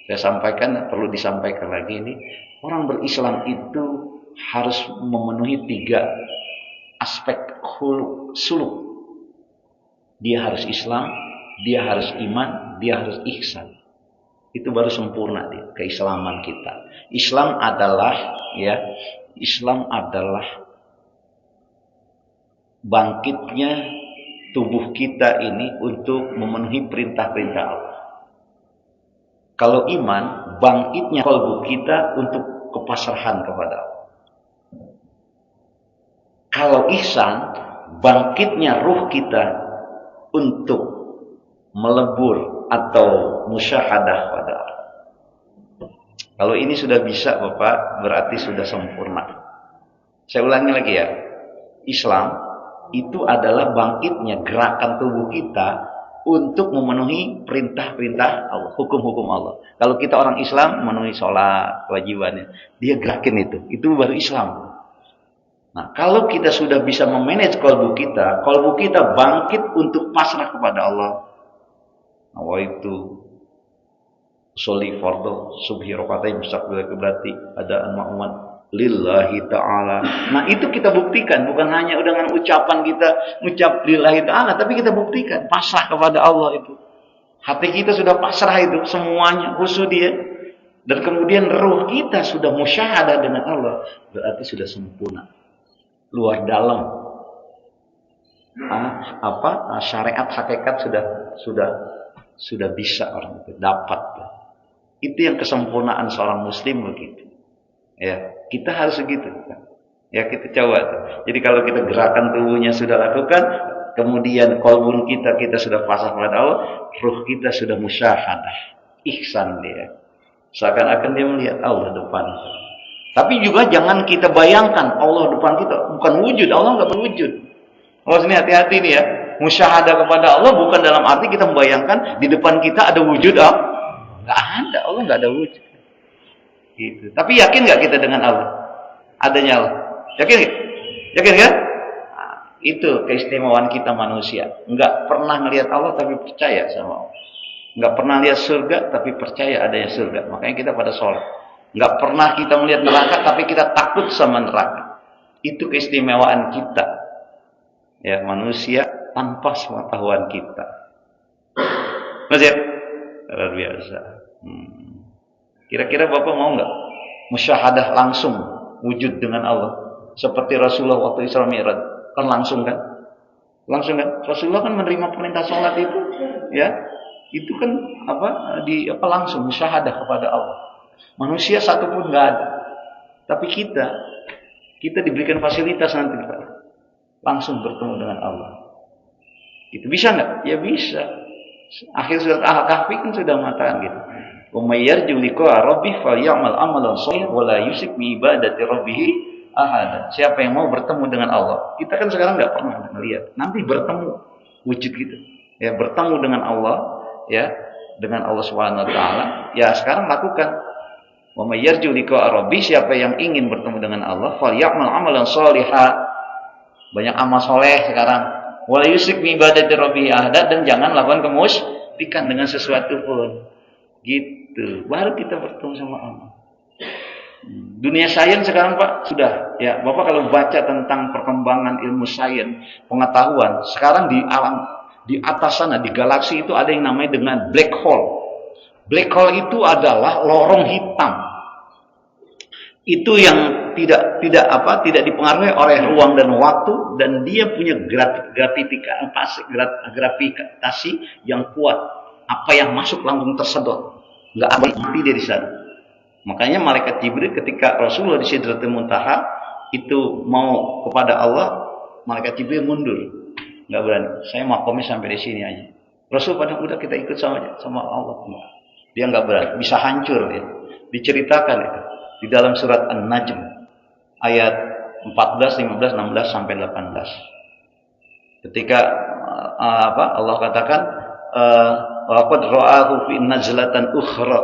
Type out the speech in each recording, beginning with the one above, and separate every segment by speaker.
Speaker 1: Saya sampaikan, perlu disampaikan lagi ini, orang berislam itu harus memenuhi 3 aspek suluk. Dia harus Islam, dia harus iman, dia harus ihsan. Itu baru sempurna dia, keislaman kita. Islam adalah bangkitnya tubuh kita ini untuk memenuhi perintah-perintah Allah. Kalau iman, bangkitnya kalbu kita untuk kepasrahan kepada Allah. Kalau ihsan, bangkitnya ruh kita untuk melebur atau musyahadah pada Allah. Kalau ini sudah bisa Bapak, berarti sudah sempurna. Saya ulangi lagi ya. Islam itu adalah bangkitnya gerakan tubuh kita untuk memenuhi perintah-perintah Allah, hukum-hukum Allah. Kalau kita orang Islam memenuhi sholat, kewajibannya, dia gerakin itu baru Islam. Nah, kalau kita sudah bisa memanage kalbu kita bangkit untuk pasrah kepada Allah. Nah, itu sholli fardhu subhi rakaatain mustaqbil berarti ada ma'muman lillahi ta'ala. Nah, itu kita buktikan, bukan hanya dengan ucapan kita ucap lillahi ta'ala, tapi kita buktikan pasrah kepada Allah itu. Hati kita sudah pasrah itu semuanya, khusus dia. Dan kemudian ruh kita sudah musyahadah dengan Allah, berarti sudah sempurna. Luar dalam syariat hakikat sudah bisa orang itu dapat. Itu yang kesempurnaan seorang muslim begitu. Ya, kita harus begitu. Ya, kita coba. Jadi kalau kita gerakan tubuhnya sudah lakukan, kemudian kalbu kita sudah pasrah kepada Allah, ruh kita sudah musyahadah, ihsan dia. Seakan-akan dia melihat Allah depan. Tapi juga jangan kita bayangkan Allah depan kita, bukan wujud, Allah enggak berwujud. Oh, sini hati-hati nih ya. Musyahadah kepada Allah bukan dalam arti kita membayangkan di depan kita ada wujud enggak ada, Allah enggak ada wujud. Gitu. Tapi yakin nggak kita dengan Allah? Adanya Allah. Yakin nggak? Yakin kan? Nah, itu keistimewaan kita manusia. Nggak pernah melihat Allah tapi percaya sama Allah. Nggak pernah lihat surga tapi percaya adanya surga. Makanya kita pada sholat. Nggak pernah kita melihat neraka tapi kita takut sama neraka. Itu keistimewaan kita. Ya, manusia tanpa pengetahuan kita. Masih luar biasa. Kira-kira Bapak mau nggak musyahadah langsung wujud dengan Allah seperti Rasulullah waktu Isra Mi'raj? Kan langsung kan? Langsung kan? Rasulullah kan menerima perintah sholat itu, ya. Itu kan langsung musyahadah kepada Allah. Manusia satu pun nggak ada. Tapi kita diberikan fasilitas nanti Pak. Langsung bertemu dengan Allah. Itu bisa nggak? Ya bisa. Akhir surat Al-Kahfi kan sudah mengatakan gitu. Umayyarju liqa rabbih falyamal amalan shalihan wa la yusyrik bi ibadati rabbih ahada. Siapa yang mau bertemu dengan Allah? Kita kan sekarang enggak pernah melihat. Nanti bertemu wujud gitu. Ya, bertemu dengan Allah, ya, dengan Allah Subhanahu wa taala. Ya, sekarang lakukan. Umayyarju liqa rabbih, siapa yang ingin bertemu dengan Allah, falyamal amalan shalihan. Banyak amal soleh sekarang. Wa la yusyrik bi ibadati rabbih ahada, dan jangan lakukan kemusyrikan dengan sesuatu pun. Gitu, baru kita bertemu sama Allah. Dunia sains sekarang Pak sudah, ya Bapak kalau baca tentang perkembangan ilmu sains, pengetahuan, sekarang di alam di atas sana di galaksi itu ada yang namanya dengan black hole. Black hole itu adalah lorong hitam. Itu yang tidak dipengaruhi oleh ruang dan waktu, dan dia punya gravitasi yang kuat. Apa yang masuk langsung tersedot, nggak ada mati dia di sana. Makanya malaikat Jibril ketika Rasulullah di Sidratul Muntaha itu mau kepada Allah, malaikat Jibril mundur, nggak berani. Saya makomnya sampai di sini aja. Rasul pada udah kita ikut sama Allah. Dia nggak berani, bisa hancur ya. Diceritakan itu di dalam surat An-Najm ayat 14, 15, 16 sampai 18. Ketika Allah katakan waqad ra'ahu fi najlatan ukhra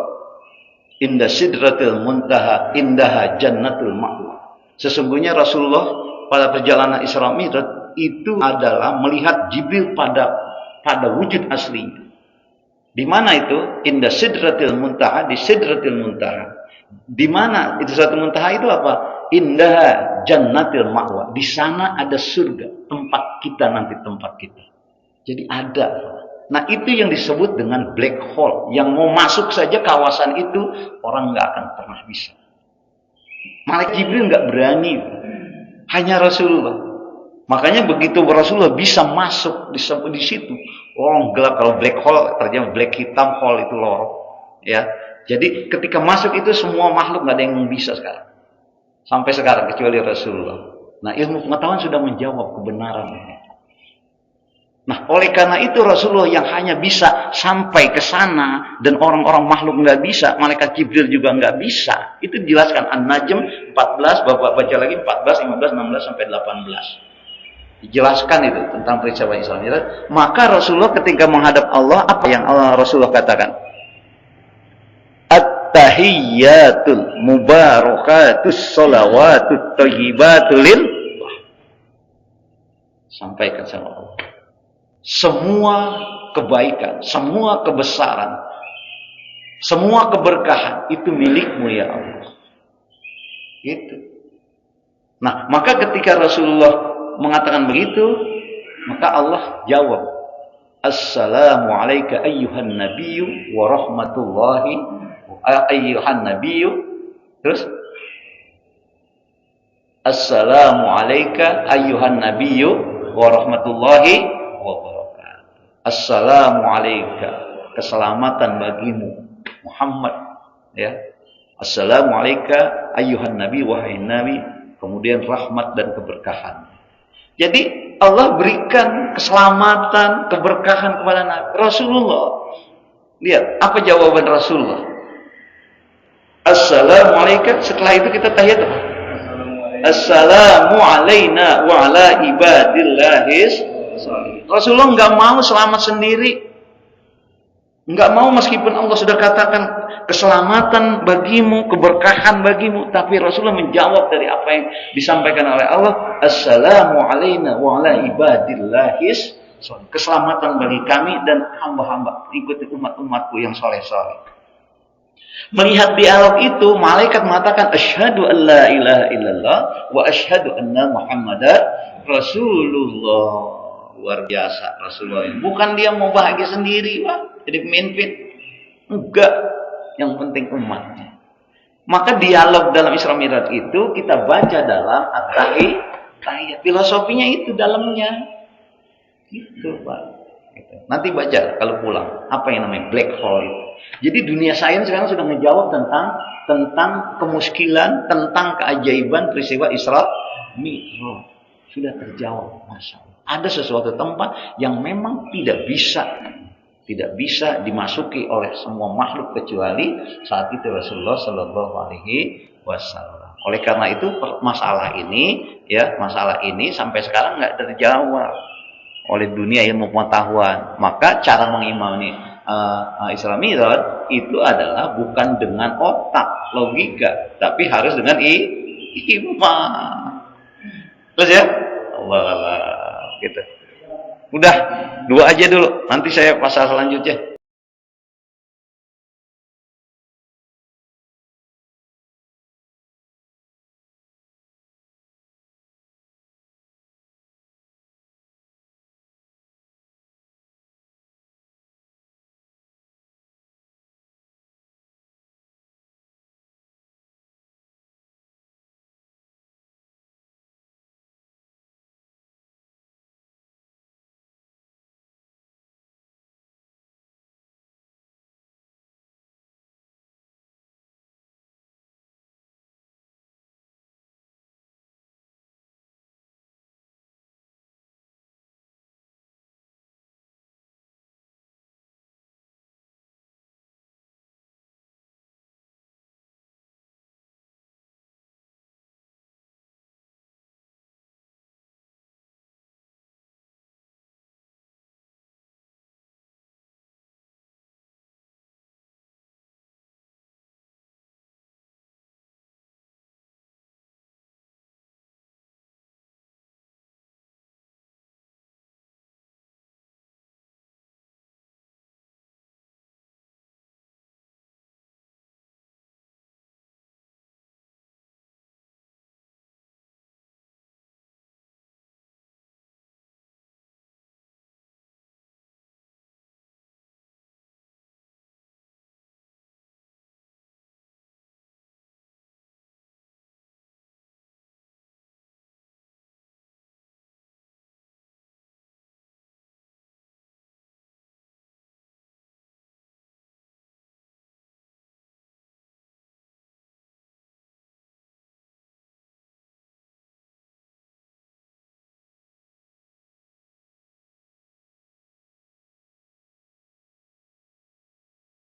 Speaker 1: inda sidratil muntaha indaha jannatul ma'wa. Sesungguhnya Rasulullah pada perjalanan Isra Mi'raj itu adalah melihat Jibril pada wujud aslinya. Di mana itu? Inda sidratil muntaha, di sidratil muntaha. Di mana itu sidratil muntaha itu apa? Indah jannatil ma'wa. Di sana ada surga, tempat kita nanti, tempat kita. Jadi ada. Nah, itu yang disebut dengan black hole. Yang mau masuk saja kawasan itu orang nggak akan pernah bisa. Malaikat Jibril nggak berani, hanya Rasulullah. Makanya begitu Rasulullah bisa masuk di situ, orang gelap. Kalau black hole terjemah black, hitam, hole itu lorong, ya. Jadi ketika masuk itu semua makhluk nggak ada yang bisa sekarang, sampai sekarang kecuali Rasulullah. Nah, ilmu pengetahuan sudah menjawab kebenaran ini. Nah, oleh karena itu Rasulullah yang hanya bisa sampai ke sana dan orang-orang makhluk nggak bisa, malaikat Jibril juga nggak bisa. Itu dijelaskan An-Najm 14, Bapak baca lagi 14, 15, 16 sampai 18. Dijelaskan itu tentang peristiwa Isra Mi'raj. Maka Rasulullah ketika menghadap Allah, apa yang Rasulullah katakan? At-tahiyyatul mubarakatus sholawatut thayyibatul lillah. Sampaikan sama Allah. Semua kebaikan, semua kebesaran, semua keberkahan itu milikmu ya Allah. Itu. Nah, maka ketika Rasulullah mengatakan begitu, maka Allah jawab, Assalamu alayka ayyuhan nabiyyu wa rahmatullahi ayyuhan nabiyyu. Terus Assalamu alayka ayyuhan nabiyyu wa rahmatullahi wa barakatuh. Assalamu alayka, keselamatan bagimu Muhammad, ya. Assalamu alayka ayyuhan nabi, wahai nabi, kemudian rahmat dan keberkahan. Jadi Allah berikan keselamatan, keberkahan kepada Nabi Rasulullah. Lihat apa jawaban Rasulullah. Assalamu alayka, setelah itu kita tahiyat apa? Assalamu alayna wa ala ibadillahis. Rasulullah nggak mau selamat sendiri, nggak mau meskipun Allah sudah katakan keselamatan bagimu, keberkahan bagimu, tapi Rasulullah menjawab dari apa yang disampaikan oleh Allah. Assalamu alayna wa ala ibadillahis, keselamatan bagi kami dan hamba-hamba ikuti umat-umatku yang soleh-soleh. Melihat dialog itu, malaikat mengatakan asyhadu an la ilaha illallah wa asyhadu anna muhammadar rasulullah. Luar biasa Rasulullah. Bukan dia mau bahagia sendiri, wah, jadi pemimpin. Enggak, yang penting umatnya. Maka dialog dalam Isra Mi'raj itu kita baca dalam At-Tahiyyat. Filosofinya itu dalamnya. Gitu, Pak. Gitu. Nanti baca kalau pulang apa yang namanya black hole itu. Jadi dunia sains sekarang sudah menjawab tentang kemuskilan, tentang keajaiban peristiwa Isra Mi'raj. Sudah terjawab, Masya Allah. Ada sesuatu tempat yang memang tidak bisa dimasuki oleh semua makhluk kecuali saat itu Rasulullah Shallallahu Alaihi Wasallam. Oleh karena itu masalah ini sampai sekarang nggak terjawab oleh dunia ilmu pengetahuan. Maka cara mengimani Isra Mi'raj itu adalah bukan dengan otak logika, tapi harus dengan iman. Terus ya, Allah. Gitu. Udah, 2 aja dulu. Nanti saya pasal selanjutnya.